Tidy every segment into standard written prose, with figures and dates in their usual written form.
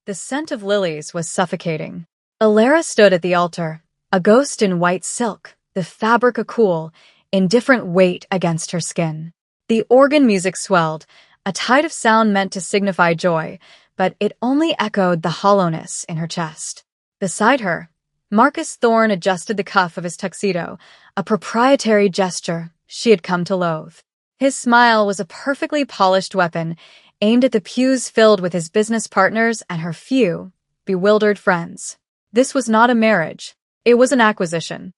The scent of lilies was suffocating. Alara stood at the altar, a ghost in white silk, the fabric a cool, indifferent weight against her skin. The organ music swelled, a tide of sound meant to signify joy, but it only echoed the hollowness in her chest. Beside her, Marcus Thorne adjusted the cuff of his tuxedo, a proprietary gesture she had come to loathe. His smile was a perfectly polished weapon, aimed at the pews filled with his business partners and her few, bewildered friends. This was not a marriage. It was an acquisition.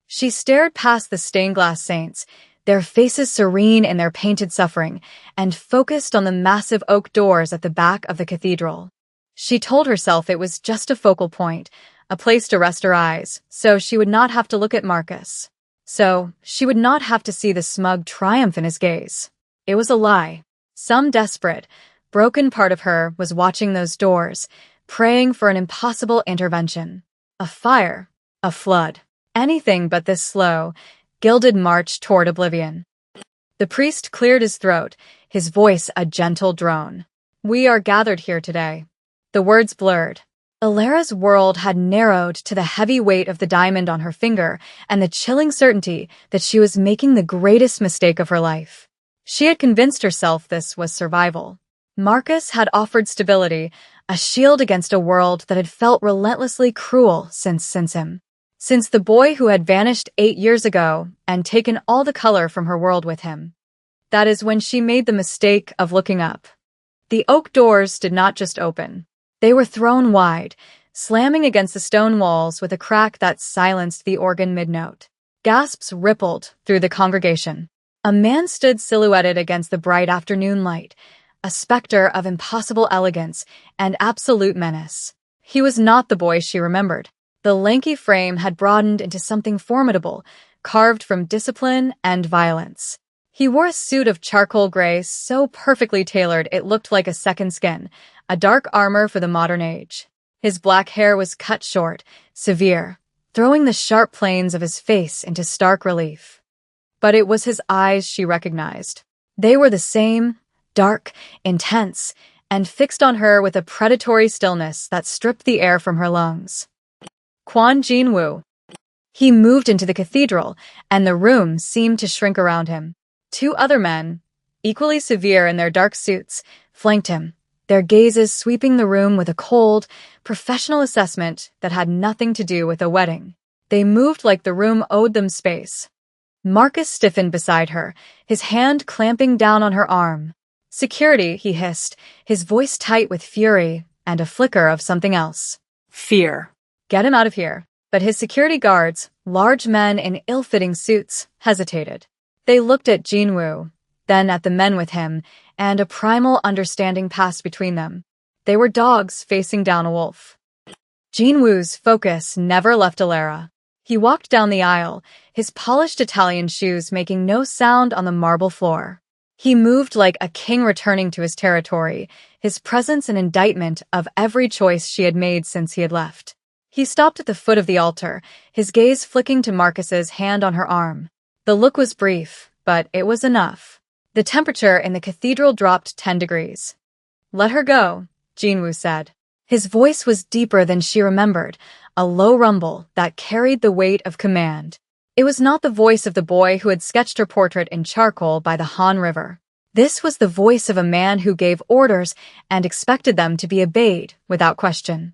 She stared past the stained-glass saints, their faces serene in their painted suffering, and focused on the massive oak doors at the back of the cathedral. She told herself it was just a focal point, a place to rest her eyes, so she would not have to look at Marcus. So she would not have to see the smug triumph in his gaze. It was a lie. Some desperate, broken part of her was watching those doors, praying for an impossible intervention. A fire, a flood, anything but this slow, gilded march toward oblivion. The priest cleared his throat, his voice a gentle drone. "We are gathered here today." The words blurred. Alara's world had narrowed to the heavy weight of the diamond on her finger and the chilling certainty that she was making the greatest mistake of her life. She had convinced herself this was survival. Marcus had offered stability, a shield against a world that had felt relentlessly cruel since him. Since the boy who had vanished 8 years ago and taken all the color from her world with him. That is when she made the mistake of looking up. The oak doors did not just open. They were thrown wide, slamming against the stone walls with a crack that silenced the organ mid-note. Gasps rippled through the congregation. A man stood silhouetted against the bright afternoon light, a specter of impossible elegance and absolute menace. He was not the boy she remembered. The lanky frame had broadened into something formidable, carved from discipline and violence. He wore a suit of charcoal gray so perfectly tailored it looked like a second skin, a dark armor for the modern age. His black hair was cut short, severe, throwing the sharp planes of his face into stark relief. But it was his eyes she recognized. They were the same, dark, intense, and fixed on her with a predatory stillness that stripped the air from her lungs. Quan Jinwoo. He moved into the cathedral, and the room seemed to shrink around him. 2 other men, equally severe in their dark suits, flanked him, their gazes sweeping the room with a cold, professional assessment that had nothing to do with a wedding. They moved like the room owed them space. Marcus stiffened beside her, his hand clamping down on her arm. "Security," he hissed, his voice tight with fury and a flicker of something else. Fear. "Get him out of here." But his security guards, large men in ill-fitting suits, hesitated. They looked at Jinwoo, then at the men with him, and a primal understanding passed between them. They were dogs facing down a wolf. Jinwoo's focus never left Alara. He walked down the aisle, his polished Italian shoes making no sound on the marble floor. He moved like a king returning to his territory, his presence an indictment of every choice she had made since he had left. He stopped at the foot of the altar, his gaze flicking to Marcus's hand on her arm. The look was brief, but it was enough. The temperature in the cathedral dropped 10 degrees. "Let her go," Jinwoo said. His voice was deeper than she remembered, a low rumble that carried the weight of command. It was not the voice of the boy who had sketched her portrait in charcoal by the Han River. This was the voice of a man who gave orders and expected them to be obeyed without question.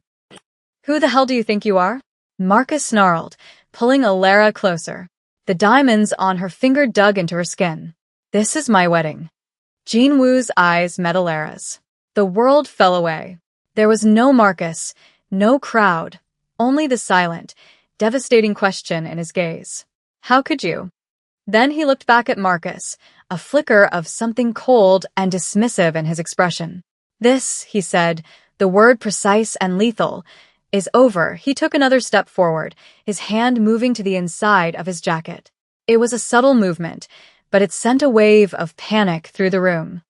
"Who the hell do you think you are?" Marcus snarled, pulling Alara closer. The diamonds on her finger dug into her skin. "This is my wedding." Jinwoo's eyes met Alara's. The world fell away. There was no Marcus, no crowd, only the silent, devastating question in his gaze. "How could you?" Then he looked back at Marcus, a flicker of something cold and dismissive in his expression. "This," he said, the word precise and lethal, "is over." He took another step forward, his hand moving to the inside of his jacket. It was a subtle movement, but it sent a wave of panic through the room.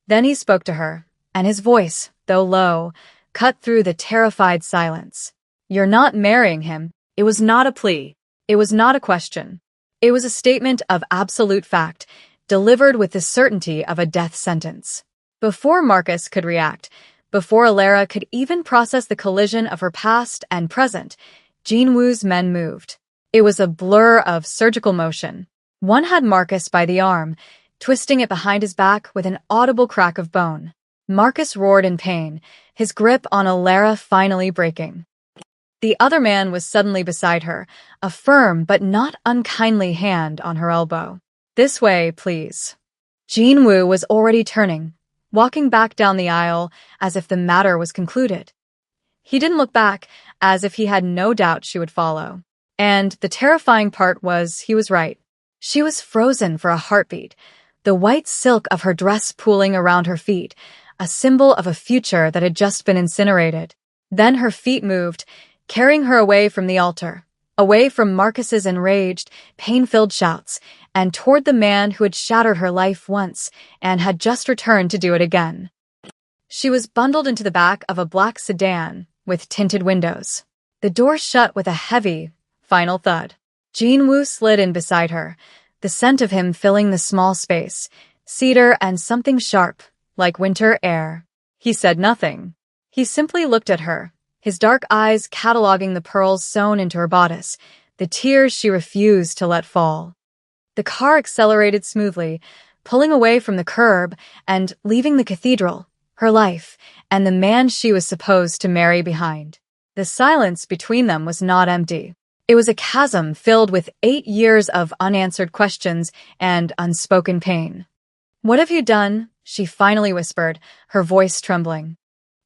Then he spoke to her, and his voice, though low, cut through the terrified silence. "You're not marrying him." It was not a plea. It was not a question. It was a statement of absolute fact, delivered with the certainty of a death sentence. Before Marcus could react, Before Alara could even process the collision of her past and present, Jinwoo's men moved. It was a blur of surgical motion. One had Marcus by the arm, twisting it behind his back with an audible crack of bone. Marcus roared in pain, his grip on Alara finally breaking. The other man was suddenly beside her, a firm but not unkindly hand on her elbow. "This way, please." Jinwoo was already turning, walking back down the aisle as if the matter was concluded. He didn't look back, as if he had no doubt she would follow. And the terrifying part was he was right. She was frozen for a heartbeat, the white silk of her dress pooling around her feet, a symbol of a future that had just been incinerated. Then her feet moved, carrying her away from the altar, away from Marcus's enraged, pain-filled shouts, and toward the man who had shattered her life once and had just returned to do it again. She was bundled into the back of a black sedan with tinted windows. The door shut with a heavy, final thud. Jinwoo slid in beside her, the scent of him filling the small space, cedar and something sharp, like winter air. He said nothing. He simply looked at her, his dark eyes cataloging the pearls sewn into her bodice, the tears she refused to let fall. The car accelerated smoothly, pulling away from the curb and leaving the cathedral, her life, and the man she was supposed to marry behind. The silence between them was not empty. It was a chasm filled with 8 years of unanswered questions and unspoken pain. "What have you done?" she finally whispered, her voice trembling.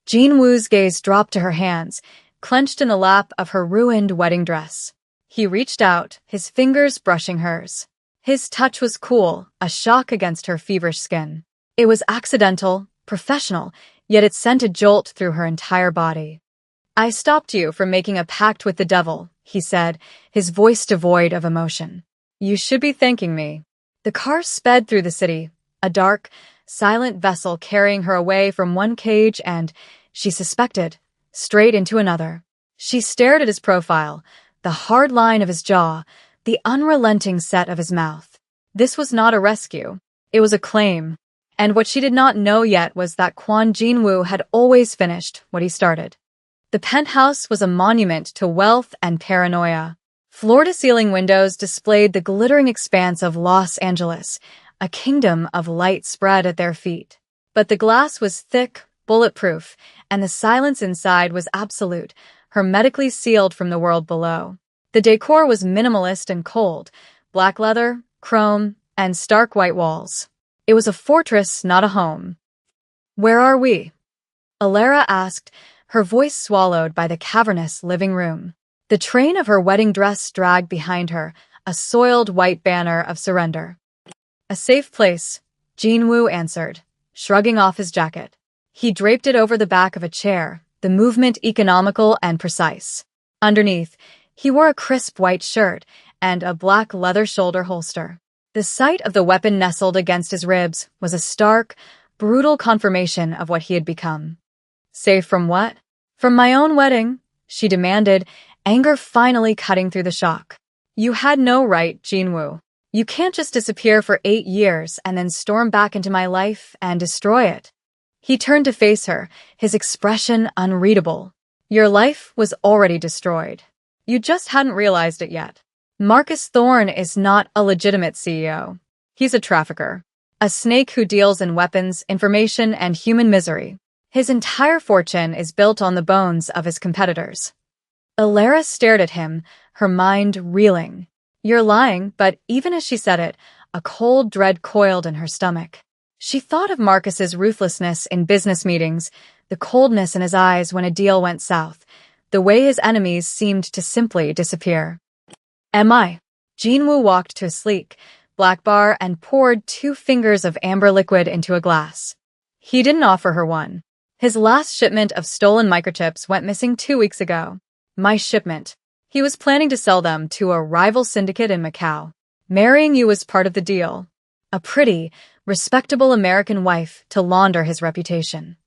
Jinwoo's gaze dropped to her hands, clenched in the lap of her ruined wedding dress. He reached out, his fingers brushing hers. His touch was cool, a shock against her feverish skin. It was accidental, professional, yet it sent a jolt through her entire body. "I stopped you from making a pact with the devil," he said, his voice devoid of emotion. "You should be thanking me." The car sped through the city, a dark, silent vessel carrying her away from one cage and, she suspected, straight into another. She stared at his profile, the hard line of his jaw, the unrelenting set of his mouth. This was not a rescue. It was a claim. And what she did not know yet was that Kwon Jinwoo had always finished what he started. The penthouse was a monument to wealth and paranoia. Floor-to-ceiling windows displayed the glittering expanse of Los Angeles, a kingdom of light spread at their feet. But the glass was thick, bulletproof, and the silence inside was absolute, hermetically sealed from the world below. The decor was minimalist and cold, black leather, chrome, and stark white walls. It was a fortress, not a home. "Where are we?" Alara asked, her voice swallowed by the cavernous living room. The train of her wedding dress dragged behind her, a soiled white banner of surrender. "A safe place," Jinwoo answered, shrugging off his jacket. He draped it over the back of a chair, the movement economical and precise. Underneath, he wore a crisp white shirt and a black leather shoulder holster. The sight of the weapon nestled against his ribs was a stark, brutal confirmation of what he had become. "Safe from what?" "From my own wedding," she demanded, anger finally cutting through the shock. "You had no right, Jinwoo. You can't just disappear for 8 years and then storm back into my life and destroy it." He turned to face her, his expression unreadable. "Your life was already destroyed. You just hadn't realized it yet. Marcus Thorne is not a legitimate CEO. He's a trafficker, a snake who deals in weapons, information, and human misery. His entire fortune is built on the bones of his competitors." Alara stared at him, her mind reeling. "You're lying," but even as she said it, a cold dread coiled in her stomach. She thought of Marcus's ruthlessness in business meetings, the coldness in his eyes when a deal went south, the way his enemies seemed to simply disappear. "Am I?" Jinwoo walked to a sleek, black bar and poured 2 fingers of amber liquid into a glass. He didn't offer her one. His last shipment of stolen microchips went missing 2 weeks ago. My shipment. He was planning to sell them to a rival syndicate in Macau. Marrying you was part of the deal. A pretty, respectable American wife to launder his reputation.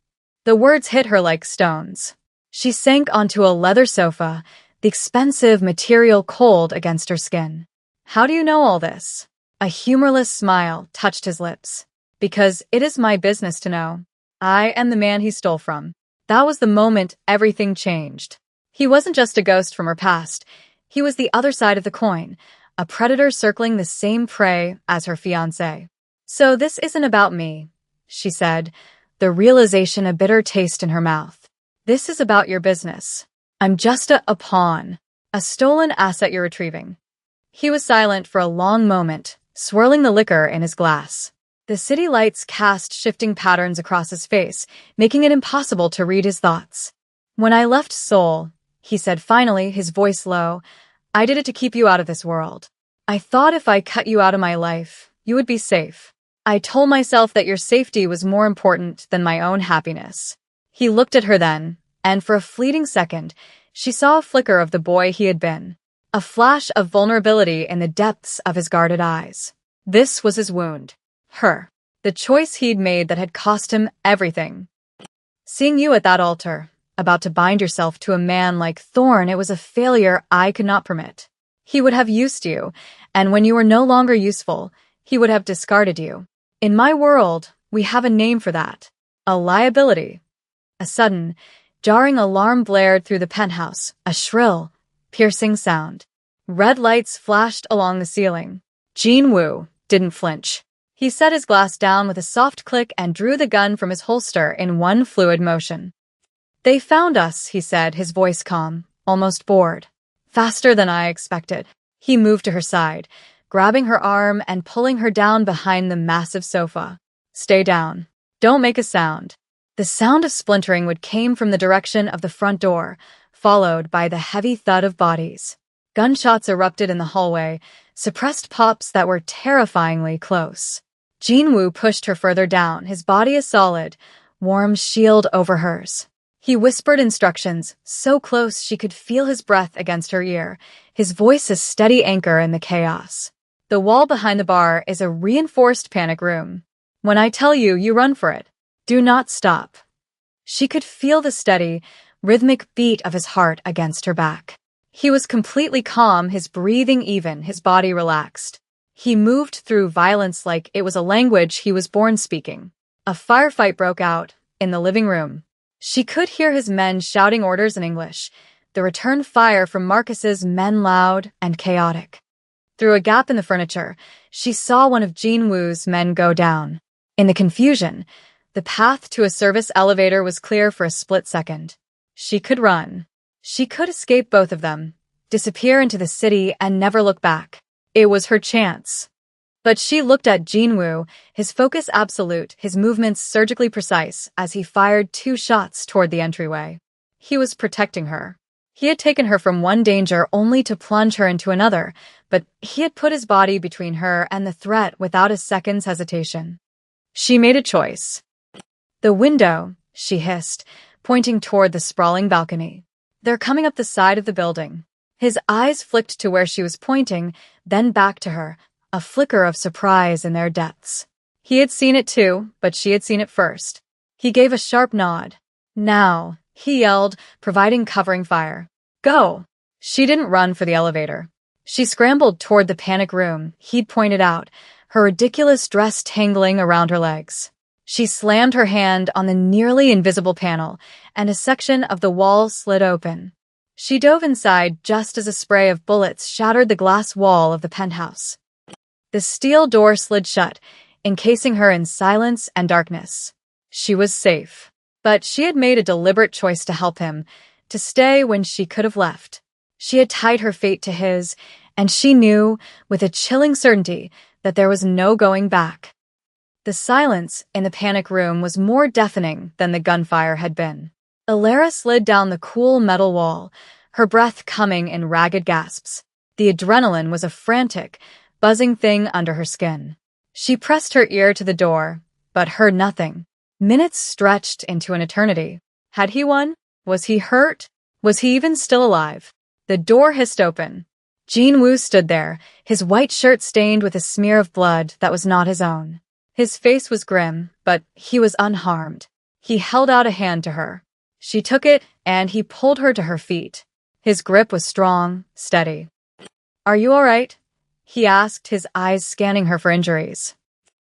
The words hit her like stones. She sank onto a leather sofa, the expensive material cold against her skin. "How do you know all this?" A humorless smile touched his lips. "Because it is my business to know. I am the man he stole from." That was the moment everything changed. He wasn't just a ghost from her past. He was the other side of the coin, a predator circling the same prey as her fiancé. "So this isn't about me," she said, the realization a bitter taste in her mouth. "This is about your business. I'm just a pawn, a stolen asset you're retrieving." He was silent for a long moment, swirling the liquor in his glass. The city lights cast shifting patterns across his face, making it impossible to read his thoughts. "When I left Seoul," he said finally, his voice low, "I did it to keep you out of this world. I thought if I cut you out of my life, you would be safe. I told myself that your safety was more important than my own happiness." He looked at her then, and for a fleeting second, she saw a flicker of the boy he had been, a flash of vulnerability in the depths of his guarded eyes. This was his wound. Her. The choice he'd made that had cost him everything. "Seeing you at that altar, about to bind yourself to a man like Thorne, it was a failure I could not permit. He would have used you, and when you were no longer useful, he would have discarded you. In my world, we have a name for that. A liability." A sudden, jarring alarm blared through the penthouse, a shrill, piercing sound. Red lights flashed along the ceiling. Jin-woo didn't flinch. He set his glass down with a soft click and drew the gun from his holster in one fluid motion. "They found us," he said, his voice calm, almost bored. "Faster than I expected." He moved to her side, grabbing her arm and pulling her down behind the massive sofa. "Stay down. Don't make a sound." The sound of splintering wood came from the direction of the front door, followed by the heavy thud of bodies. Gunshots erupted in the hallway, suppressed pops that were terrifyingly close. Jin-woo pushed her further down, his body a solid, warm shield over hers. He whispered instructions, so close she could feel his breath against her ear, his voice a steady anchor in the chaos. "The wall behind the bar is a reinforced panic room. When I tell you, you run for it. Do not stop." She could feel the steady, rhythmic beat of his heart against her back. He was completely calm, his breathing even, his body relaxed. He moved through violence like it was a language he was born speaking. A firefight broke out in the living room. She could hear his men shouting orders in English, the return fire from Marcus's men loud and chaotic. Through a gap in the furniture, she saw one of Jin-woo's men go down. In the confusion, the path to a service elevator was clear for a split second. She could run. She could escape both of them, disappear into the city and never look back. It was her chance. But she looked at Jin-woo, his focus absolute, his movements surgically precise, as he fired 2 shots toward the entryway. He was protecting her. He had taken her from one danger only to plunge her into another, but he had put his body between her and the threat without a second's hesitation. She made a choice. "The window," she hissed, pointing toward the sprawling balcony. "They're coming up the side of the building." His eyes flicked to where she was pointing, then back to her, a flicker of surprise in their depths. He had seen it too, but she had seen it first. He gave a sharp nod. "Now," he yelled, providing covering fire. "Go!" She didn't run for the elevator. She scrambled toward the panic room he'd pointed out, her ridiculous dress tangling around her legs. She slammed her hand on the nearly invisible panel, and a section of the wall slid open. She dove inside just as a spray of bullets shattered the glass wall of the penthouse. The steel door slid shut, encasing her in silence and darkness. She was safe. But she had made a deliberate choice to help him, to stay when she could have left. She had tied her fate to his, and she knew, with a chilling certainty, that there was no going back. The silence in the panic room was more deafening than the gunfire had been. Alara slid down the cool metal wall, her breath coming in ragged gasps. The adrenaline was a frantic, buzzing thing under her skin. She pressed her ear to the door, but heard nothing. Minutes stretched into an eternity. Had he won? Was he hurt? Was he even still alive? The door hissed open. Jin-woo stood there, his white shirt stained with a smear of blood that was not his own. His face was grim, but he was unharmed. He held out a hand to her. She took it, and he pulled her to her feet. His grip was strong, steady. "Are you all right?" he asked, his eyes scanning her for injuries.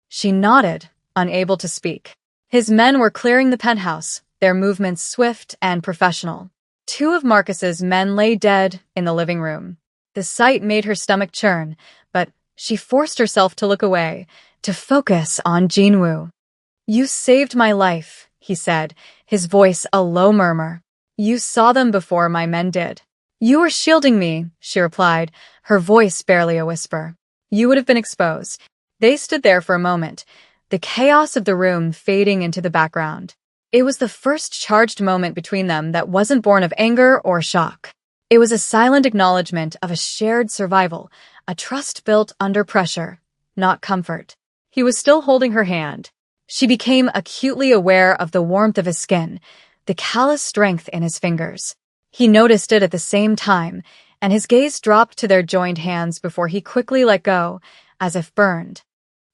She nodded, unable to speak. His men were clearing the penthouse, their movements swift and professional. Two of Marcus's men lay dead in the living room. The sight made her stomach churn, but she forced herself to look away, to focus on Jinwoo. "You saved my life," he said, his voice a low murmur. "You saw them before my men did." "You were shielding me," she replied, her voice barely a whisper. "You would have been exposed." They stood there for a moment, the chaos of the room fading into the background. It was the first charged moment between them that wasn't born of anger or shock. It was a silent acknowledgement of a shared survival, a trust built under pressure, not comfort. He was still holding her hand. She became acutely aware of the warmth of his skin, the callous strength in his fingers. He noticed it at the same time, and his gaze dropped to their joined hands before he quickly let go, as if burned.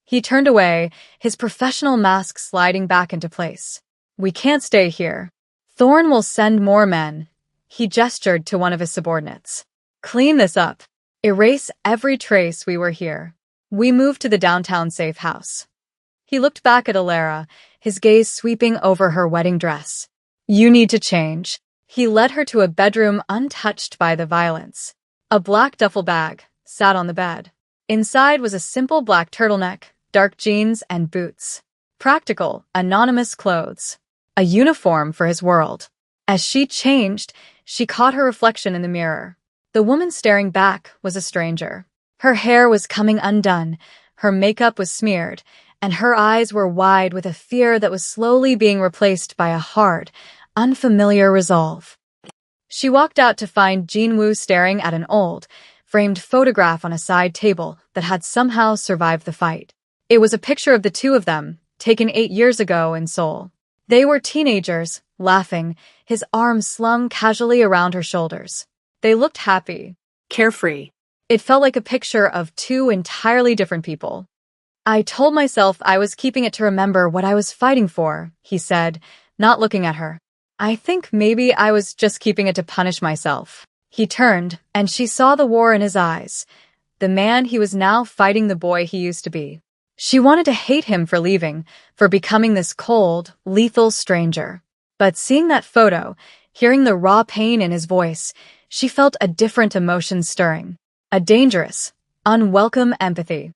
He turned away, his professional mask sliding back into place. "We can't stay here. Thorn will send more men." He gestured to one of his subordinates. "Clean this up. Erase every trace we were here. We moved to the downtown safe house." He looked back at Alara, his gaze sweeping over her wedding dress. "You need to change." He led her to a bedroom untouched by the violence. A black duffel bag sat on the bed. Inside was a simple black turtleneck, dark jeans, and boots. Practical, anonymous clothes. A uniform for his world. As she changed, she caught her reflection in the mirror. The woman staring back was a stranger. Her hair was coming undone, her makeup was smeared, and her eyes were wide with a fear that was slowly being replaced by a hard, unfamiliar resolve. She walked out to find Jinwoo staring at an old, framed photograph on a side table that had somehow survived the fight. It was a picture of the two of them, taken 8 years ago in Seoul. They were teenagers, laughing, his arms slung casually around her shoulders. They looked happy, carefree. It felt like a picture of two entirely different people. "I told myself I was keeping it to remember what I was fighting for," he said, not looking at her. "I think maybe I was just keeping it to punish myself." He turned, and she saw the war in his eyes. The man he was now fighting the boy he used to be. She wanted to hate him for leaving, for becoming this cold, lethal stranger. But seeing that photo, hearing the raw pain in his voice, she felt a different emotion stirring. A dangerous, unwelcome empathy.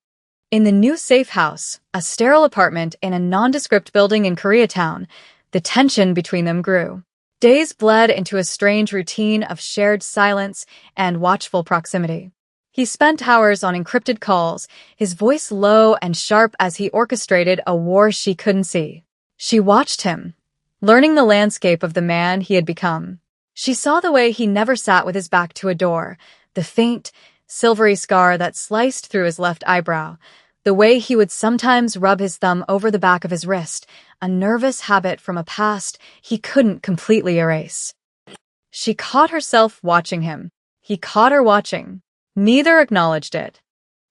In the new safe house, a sterile apartment in a nondescript building in Koreatown, the tension between them grew. Days bled into a strange routine of shared silence and watchful proximity. He spent hours on encrypted calls, his voice low and sharp as he orchestrated a war she couldn't see. She watched him, learning the landscape of the man he had become. She saw the way he never sat with his back to a door, the faint, silvery scar that sliced through his left eyebrow, the way he would sometimes rub his thumb over the back of his wrist, a nervous habit from a past he couldn't completely erase. She caught herself watching him. He caught her watching. Neither acknowledged it.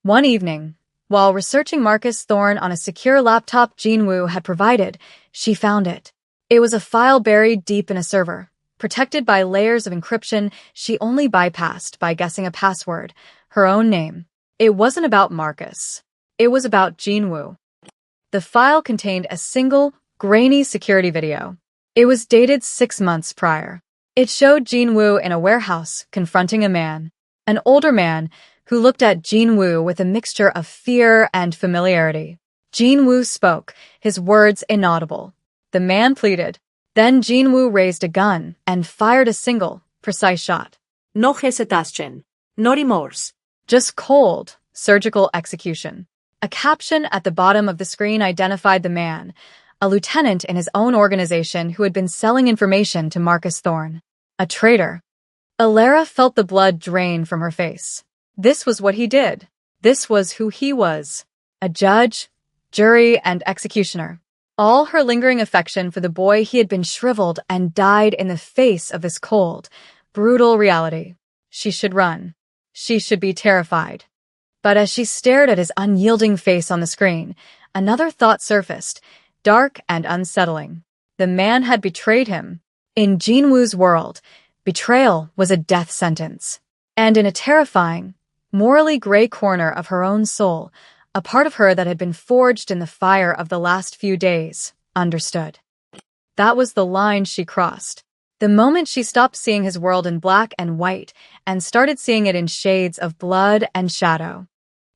One evening, while researching Marcus Thorne on a secure laptop Jinwoo had provided, she found it. It was a file buried deep in a server, protected by layers of encryption she only bypassed by guessing a password, her own name. It wasn't about Marcus. It was about Jinwoo. The file contained a single, grainy security video. It was dated 6 months prior. It showed Jinwoo in a warehouse confronting a man. An older man who looked at Jinwoo with a mixture of fear and familiarity. Jinwoo spoke, his words inaudible. The man pleaded. Then Jinwoo raised a gun and fired a single, precise shot. No hesitation. No remorse. Just cold, surgical execution. A caption at the bottom of the screen identified the man, a lieutenant in his own organization who had been selling information to Marcus Thorne. A traitor. Alara felt the blood drain from her face. This was what he did. This was who he was. A judge, jury, and executioner. All her lingering affection for the boy he had been shriveled and died in the face of this cold, brutal reality. She should run. She should be terrified. But as she stared at his unyielding face on the screen, another thought surfaced, dark and unsettling. The man had betrayed him. In Jinwoo's world, betrayal was a death sentence. And in a terrifying, morally gray corner of her own soul, a part of her that had been forged in the fire of the last few days, understood. That was the line she crossed. The moment she stopped seeing his world in black and white and started seeing it in shades of blood and shadow.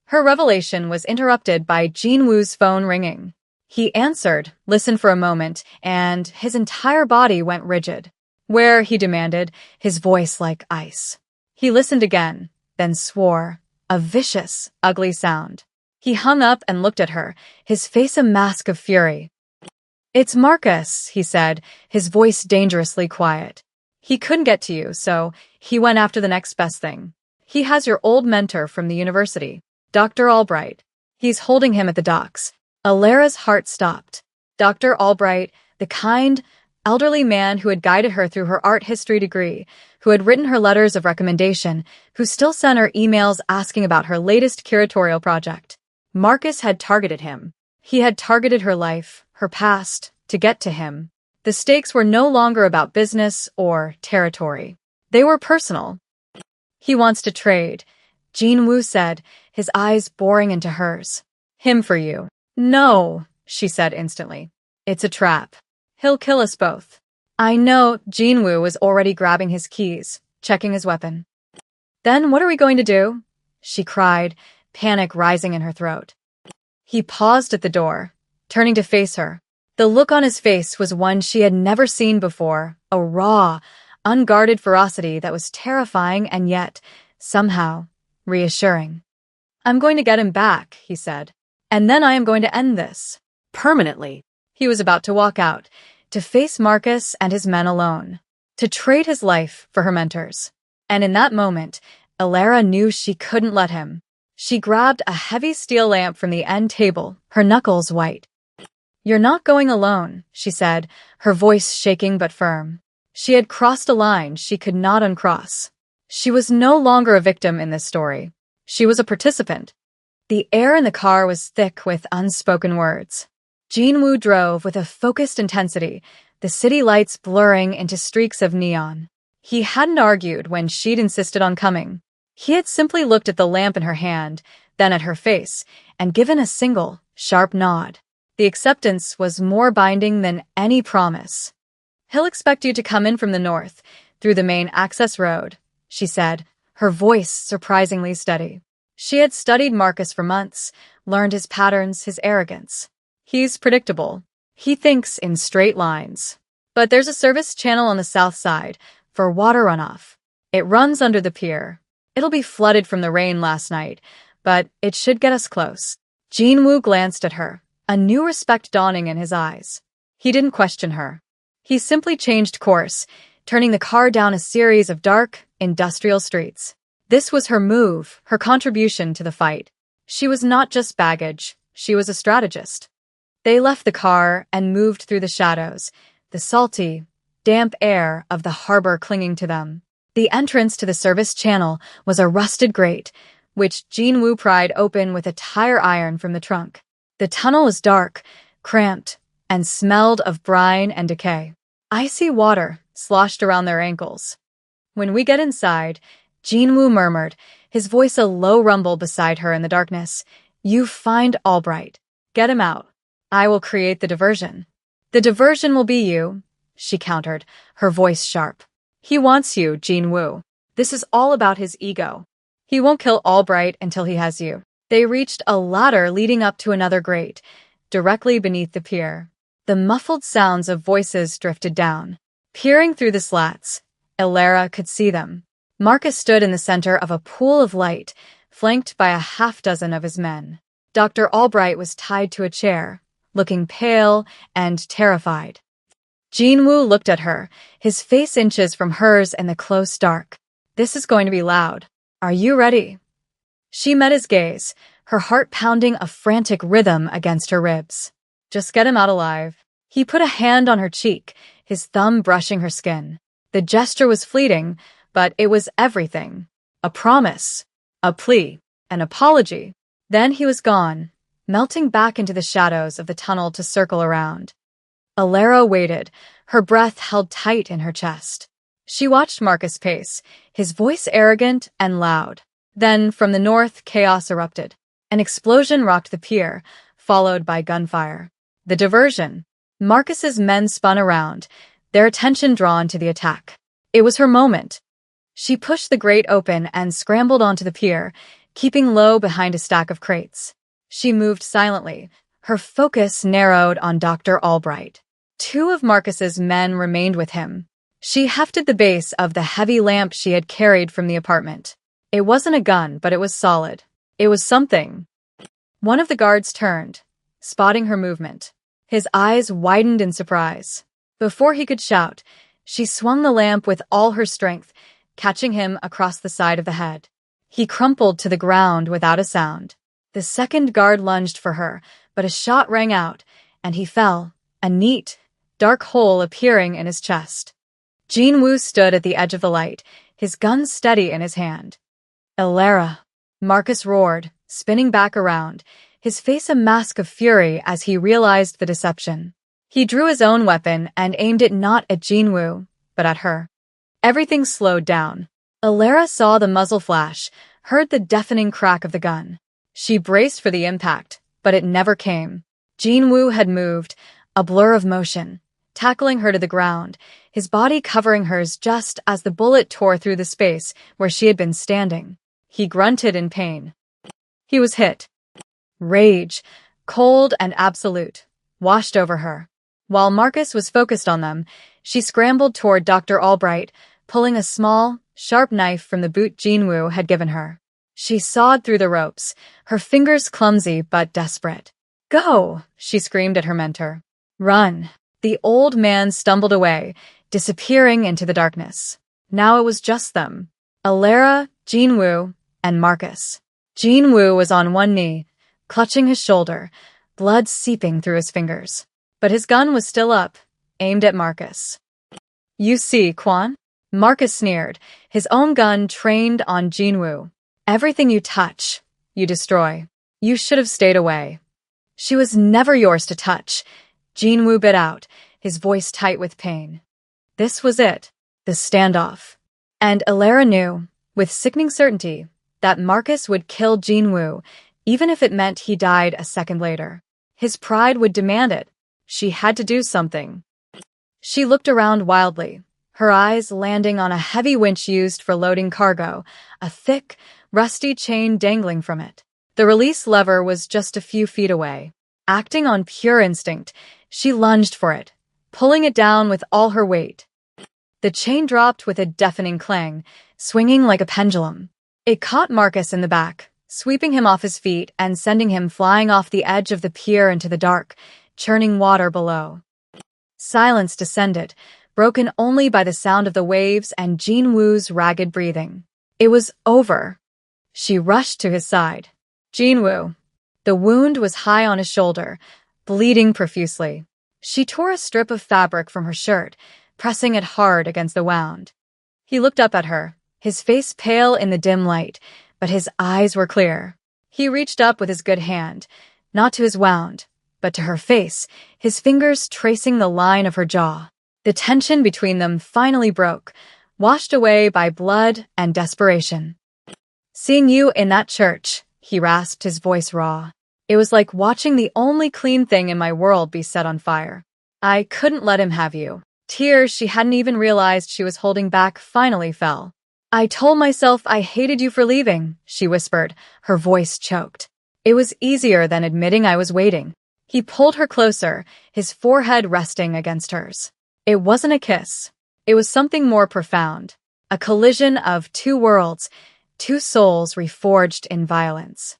Her revelation was interrupted by Jinwoo's phone ringing. He answered, listened for a moment, and his entire body went rigid. "Where?" he demanded, his voice like ice. He listened again, then swore, a vicious, ugly sound. He hung up and looked at her, his face a mask of fury. "It's Marcus," he said, his voice dangerously quiet. "He couldn't get to you, so he went after the next best thing. He has your old mentor from the university, Dr. Albright. He's holding him at the docks." Alara's heart stopped. Dr. Albright, the kind, elderly man who had guided her through her art history degree, who had written her letters of recommendation, who still sent her emails asking about her latest curatorial project. Marcus had targeted him. He had targeted her life, her past, to get to him. The stakes were no longer about business or territory. They were personal. "He wants to trade," Jinwoo said, his eyes boring into hers. "Him for you." "No," she said instantly. "It's a trap. He'll kill us both." "I know." Jinwoo was already grabbing his keys, checking his weapon. "Then what are we going to do?" she cried, panic rising in her throat. He paused at the door, turning to face her. The look on his face was one she had never seen before, a raw, unguarded ferocity that was terrifying and yet, somehow, reassuring. "I'm going to get him back," he said. "And then I am going to end this. Permanently." He was about to walk out, to face Marcus and his men alone, to trade his life for her mentors. And in that moment, Alara knew she couldn't let him. She grabbed a heavy steel lamp from the end table, her knuckles white. "You're not going alone," she said, her voice shaking but firm. She had crossed a line she could not uncross. She was no longer a victim in this story. She was a participant. The air in the car was thick with unspoken words. Jinwoo drove with a focused intensity, the city lights blurring into streaks of neon. He hadn't argued when she'd insisted on coming. He had simply looked at the lamp in her hand, then at her face, and given a single, sharp nod. The acceptance was more binding than any promise. "He'll expect you to come in from the north, through the main access road," she said, her voice surprisingly steady. She had studied Marcus for months, learned his patterns, his arrogance. He's predictable. He thinks in straight lines. But there's a service channel on the south side, for water runoff. It runs under the pier. It'll be flooded from the rain last night, but it should get us close. Jinwoo glanced at her, a new respect dawning in his eyes. He didn't question her. He simply changed course, turning the car down a series of dark, industrial streets. This was her move, her contribution to the fight. She was not just baggage, she was a strategist. They left the car and moved through the shadows, the salty, damp air of the harbor clinging to them. The entrance to the service channel was a rusted grate, which Jinwoo pried open with a tire iron from the trunk. The tunnel was dark, cramped, and smelled of brine and decay. Icy water sloshed around their ankles. "When we get inside," Jinwoo murmured, his voice a low rumble beside her in the darkness, "you find Albright. Get him out. I will create the diversion." "The diversion will be you," she countered, her voice sharp. "He wants you, Jinwoo. This is all about his ego. He won't kill Albright until he has you." They reached a ladder leading up to another grate, directly beneath the pier. The muffled sounds of voices drifted down. Peering through the slats, Alara could see them. Marcus stood in the center of a pool of light, flanked by a half-dozen of his men. Dr. Albright was tied to a chair, looking pale and terrified. Jinwoo looked at her, his face inches from hers in the close dark. "This is going to be loud. Are you ready?" She met his gaze, her heart pounding a frantic rhythm against her ribs. "Just get him out alive." He put a hand on her cheek, his thumb brushing her skin. The gesture was fleeting, but it was everything. A promise, a plea, an apology. Then he was gone, melting back into the shadows of the tunnel to circle around. Alara waited, her breath held tight in her chest. She watched Marcus pace, his voice arrogant and loud. Then, from the north, chaos erupted. An explosion rocked the pier, followed by gunfire. The diversion. Marcus's men spun around, their attention drawn to the attack. It was her moment. She pushed the grate open and scrambled onto the pier, keeping low behind a stack of crates. She moved silently, her focus narrowed on Dr. Albright. Two of Marcus's men remained with him. She hefted the base of the heavy lamp she had carried from the apartment. It wasn't a gun, but it was solid. It was something. One of the guards turned, spotting her movement. His eyes widened in surprise. Before he could shout, she swung the lamp with all her strength, catching him across the side of the head. He crumpled to the ground without a sound. The second guard lunged for her, but a shot rang out, and he fell, a neat, dark hole appearing in his chest. Jinwoo stood at the edge of the light, his gun steady in his hand. "Elara!" Marcus roared, spinning back around, his face a mask of fury as he realized the deception. He drew his own weapon and aimed it not at Jinwoo, but at her. Everything slowed down. Elara saw the muzzle flash, heard the deafening crack of the gun. She braced for the impact, but it never came. Jinwoo had moved, a blur of motion, tackling her to the ground, his body covering hers just as the bullet tore through the space where she had been standing. He grunted in pain. He was hit. Rage, cold and absolute, washed over her. While Marcus was focused on them, she scrambled toward Dr. Albright, pulling a small, sharp knife from the boot Jinwoo had given her. She sawed through the ropes, her fingers clumsy but desperate. "Go!" she screamed at her mentor. "Run!" The old man stumbled away, disappearing into the darkness. Now it was just them. Elara, Jinwoo, and Marcus. Jinwoo was on one knee, clutching his shoulder, blood seeping through his fingers. But his gun was still up, aimed at Marcus. "You see, Quan?" Marcus sneered, his own gun trained on Jinwoo. "Everything you touch, you destroy. You should have stayed away." "She was never yours to touch," Jinwoo bit out, his voice tight with pain. This was it, the standoff. And Elara knew, with sickening certainty, that Marcus would kill Jinwoo, even if it meant he died a second later. His pride would demand it. She had to do something. She looked around wildly, her eyes landing on a heavy winch used for loading cargo, a thick, rusty chain dangling from it. The release lever was just a few feet away. Acting on pure instinct, she lunged for it, pulling it down with all her weight. The chain dropped with a deafening clang, swinging like a pendulum. It caught Marcus in the back, sweeping him off his feet and sending him flying off the edge of the pier into the dark, churning water below. Silence descended, broken only by the sound of the waves and Jinwoo's ragged breathing. It was over. She rushed to his side. "Jinwoo." The wound was high on his shoulder, bleeding profusely. She tore a strip of fabric from her shirt, pressing it hard against the wound. He looked up at her, his face pale in the dim light, but his eyes were clear. He reached up with his good hand, not to his wound, but to her face, his fingers tracing the line of her jaw. The tension between them finally broke, washed away by blood and desperation. "Seeing you in that church," he rasped, his voice raw. "It was like watching the only clean thing in my world be set on fire. I couldn't let him have you." Tears she hadn't even realized she was holding back finally fell. "I told myself I hated you for leaving," she whispered, her voice choked. "It was easier than admitting I was waiting." He pulled her closer, his forehead resting against hers. It wasn't a kiss. It was something more profound. A collision of two worlds, two souls reforged in violence.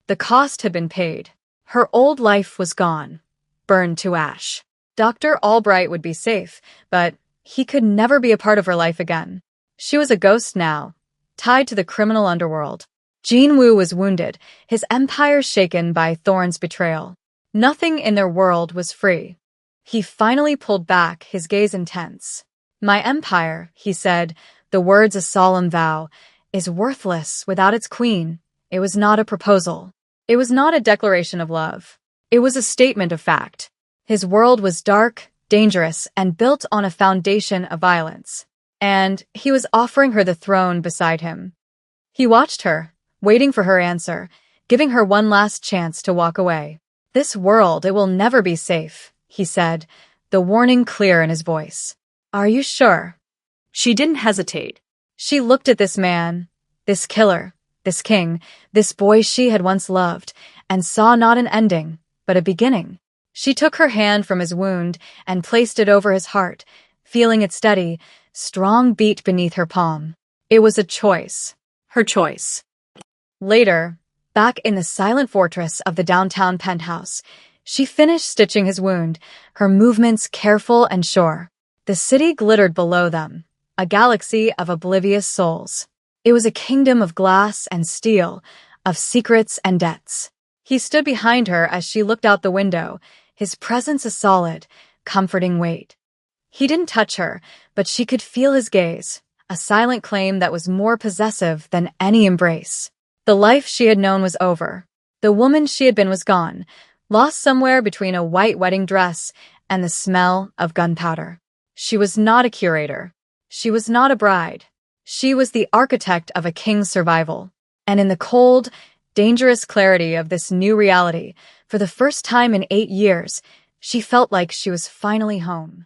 The cost had been paid. Her old life was gone, burned to ash. Dr. Albright would be safe, but he could never be a part of her life again. She was a ghost now, tied to the criminal underworld. Jinwoo was wounded, his empire shaken by Thorne's betrayal. Nothing in their world was free. He finally pulled back, his gaze intense. "My empire," he said, the words a solemn vow, "is worthless without its queen." It was not a proposal. It was not a declaration of love. It was a statement of fact. His world was dark, dangerous, and built on a foundation of violence. And he was offering her the throne beside him. He watched her, waiting for her answer, giving her one last chance to walk away. "This world, it will never be safe," he said, the warning clear in his voice. Are you sure? She didn't hesitate. She looked at this man, this killer, this king, this boy she had once loved, and saw not an ending, but a beginning. She took her hand from his wound and placed it over his heart, feeling its steady, strong beat beneath her palm. It was a choice. Her choice. Later, back in the silent fortress of the downtown penthouse, she finished stitching his wound, her movements careful and sure. The city glittered below them, a galaxy of oblivious souls. It was a kingdom of glass and steel, of secrets and debts. He stood behind her as she looked out the window, his presence a solid, comforting weight. He didn't touch her, but she could feel his gaze, a silent claim that was more possessive than any embrace. The life she had known was over. The woman she had been was gone, lost somewhere between a white wedding dress and the smell of gunpowder. She was not a curator. She was not a bride. She was the architect of a king's survival. And in the cold, dangerous clarity of this new reality, for the first time in 8 years, she felt like she was finally home.